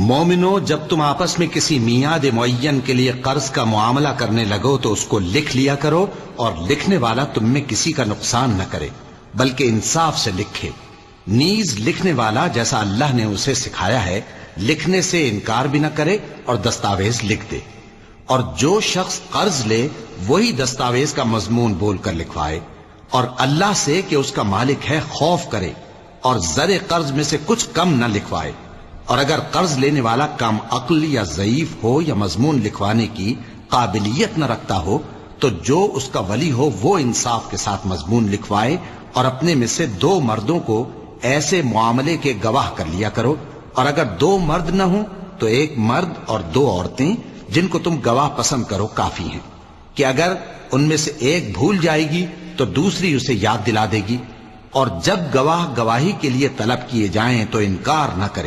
मोमिनो, जब तुम आपस में किसी मियाद मुअय्यन के लिए कर्ज का मुआमला करने लगो तो उसको लिख लिया करो, और लिखने वाला तुम में किसी का नुकसान न करे बल्कि इंसाफ से लिखे। नीज लिखने वाला जैसा अल्लाह ने उसे सिखाया है लिखने से इनकार भी न करे और दस्तावेज लिख दे। और जो शख्स कर्ज ले वही दस्तावेज का मजमून बोलकर लिखवाए, और अल्लाह से कि उसका मालिक है खौफ करे, और जरे कर्ज में से कुछ कम न लिखवाए। और अगर कर्ज लेने वाला कम अक्ल या ज़ईफ हो या मजमून लिखवाने की काबिलियत न रखता हो तो जो उसका वली हो वो इंसाफ के साथ मजमून लिखवाए, और अपने में से 2 मर्दों को ऐसे मुआमले के गवाह कर लिया करो। और अगर 2 मर्द न हो तो 1 मर्द और 2 औरतें जिनको तुम गवाह पसंद करो काफी हैं, कि अगर उनमें से एक भूल जाएगी तो दूसरी उसे याद दिला देगी। और जब गवाह गवाही के लिए तलब किए जाएं तो इनकार न करें।